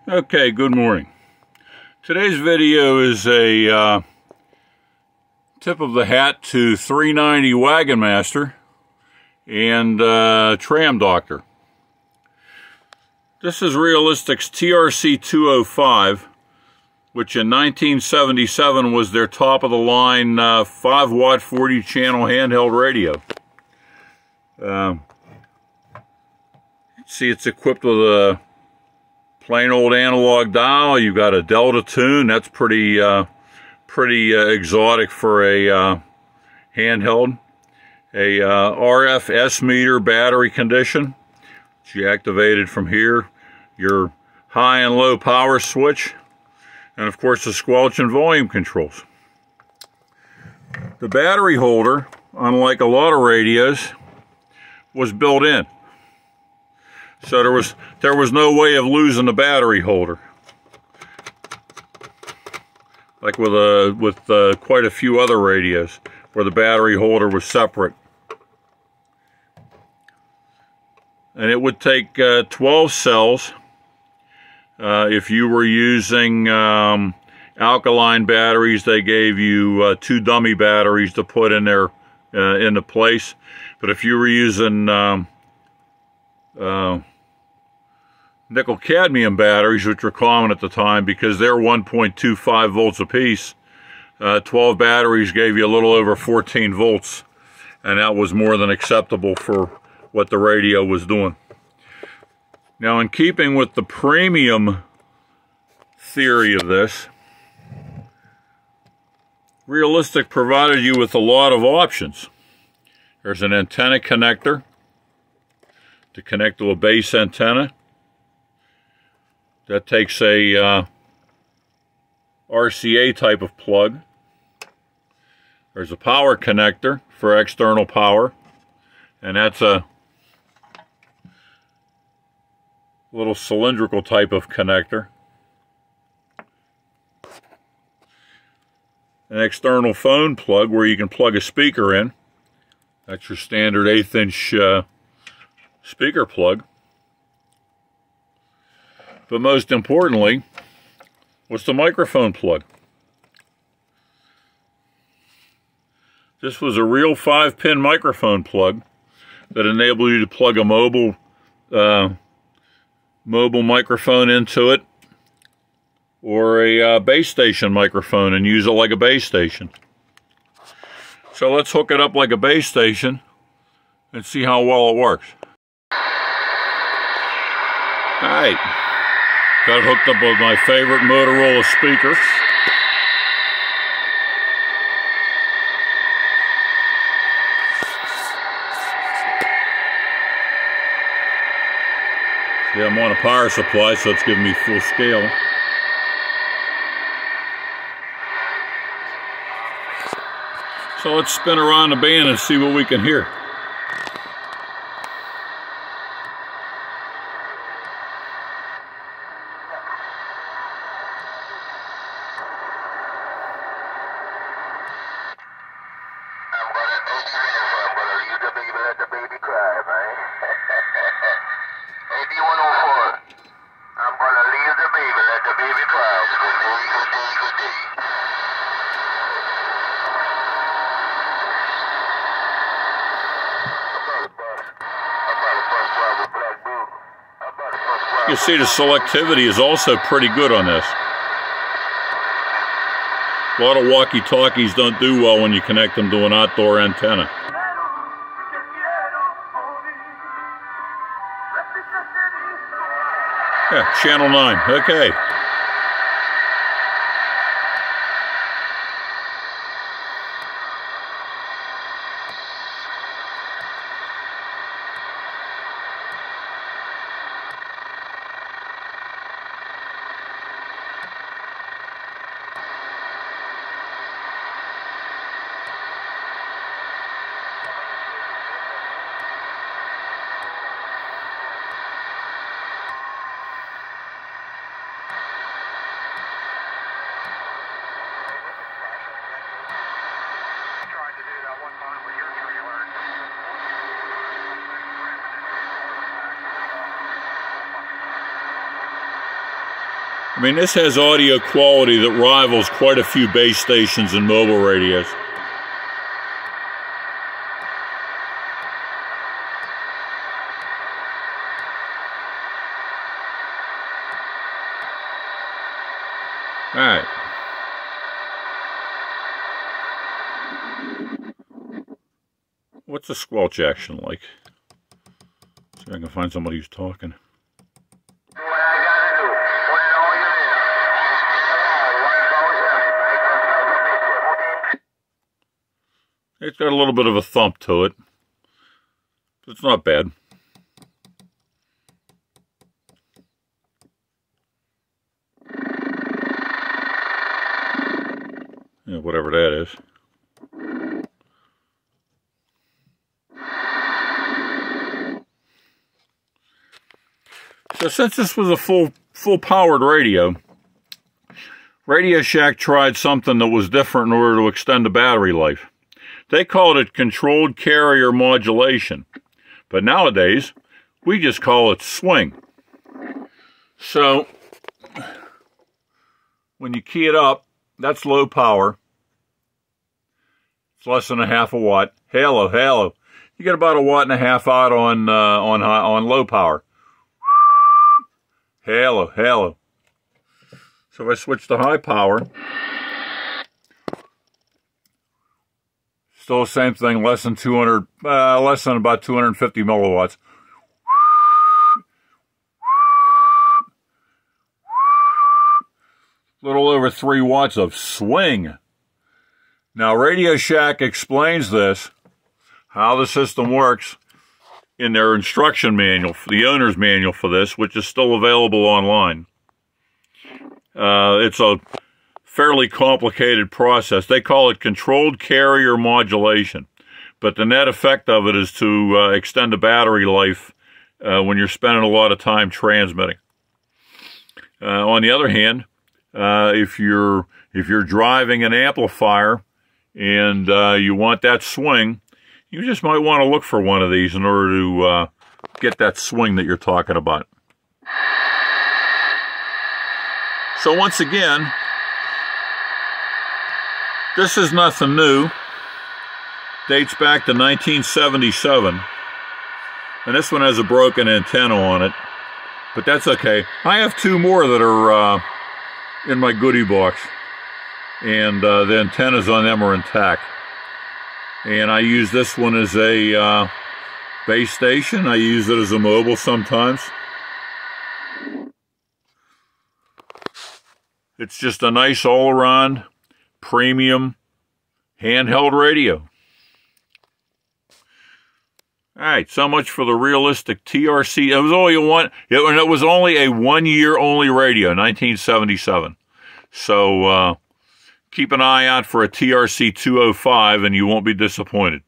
Okay, good morning. Today's video is a tip of the hat to 390 Wagon Master and Tram Doctor. This is Realistic's TRC-205, which in 1977 was their top-of-the-line 5-watt 40-channel handheld radio. See, it's equipped with a plain old analog dial. You've got a delta tune. That's pretty exotic for a handheld. A RF S meter battery condition, which you activated from here. Your high and low power switch, and of course the squelch and volume controls. The battery holder, unlike a lot of radios, was built in. So there was no way of losing the battery holder, like with quite a few other radios where the battery holder was separate. And it would take 12 cells if you were using alkaline batteries. They gave you 2 dummy batteries to put in there into place. But if you were using nickel cadmium batteries, which were common at the time because they're 1.25 volts apiece, 12 batteries gave you a little over 14 volts, and that was more than acceptable for what the radio was doing. Now, in keeping with the premium theory of this, Realistic provided you with a lot of options. There's an antenna connector to connect to a base antenna. That takes a RCA type of plug. There's a power connector for external power, and that's a little cylindrical type of connector. An external phone plug where you can plug a speaker in. That's your standard 1/8 inch speaker plug. But most importantly, what's the microphone plug? This was a real 5-pin microphone plug that enabled you to plug a mobile microphone into it, or a base station microphone, and use it like a base station. So let's hook it up like a base station and see how well it works. All right. Got it hooked up with my favorite Motorola speaker. Yeah, I'm on a power supply, so it's giving me full scale. So let's spin around the band and see what we can hear. You can see the selectivity is also pretty good on this. A lot of walkie-talkies don't do well when you connect them to an outdoor antenna. Yeah, channel 9, okay. I mean, this has audio quality that rivals quite a few base stations and mobile radios. All right. What's the squelch action like? See if I can find somebody who's talking. It's got a little bit of a thump to it. It's not bad. Yeah, whatever that is. So since this was a full powered radio, Radio Shack tried something that was different in order to extend the battery life. They called it controlled carrier modulation, but nowadays we just call it swing. So when you key it up, that's low power. It's less than a half a watt. Halo. You get about a watt and a half out on low power. Halo. So if I switch to high power, still the same thing, less than about 250 milliwatts. Little over 3 watts of swing. Now, Radio Shack explains this, how the system works, in their instruction manual, the owner's manual for this, which is still available online. It's a fairly complicated process. They call it controlled carrier modulation, but the net effect of it is to extend the battery life when you're spending a lot of time transmitting. On the other hand, if you're driving an amplifier and you want that swing, you just might want to look for one of these in order to get that swing that you're talking about. So once again, this is nothing new. Dates back to 1977. And this one has a broken antenna on it, but that's okay. I have 2 more that are in my goodie box, and the antennas on them are intact. And I use this one as a base station. I use it as a mobile sometimes. It's just a nice all-around premium handheld radio. All right, so much for the realistic TRC. It was only it was only a 1-year only radio, 1977. So keep an eye out for a TRC-205 and you won't be disappointed.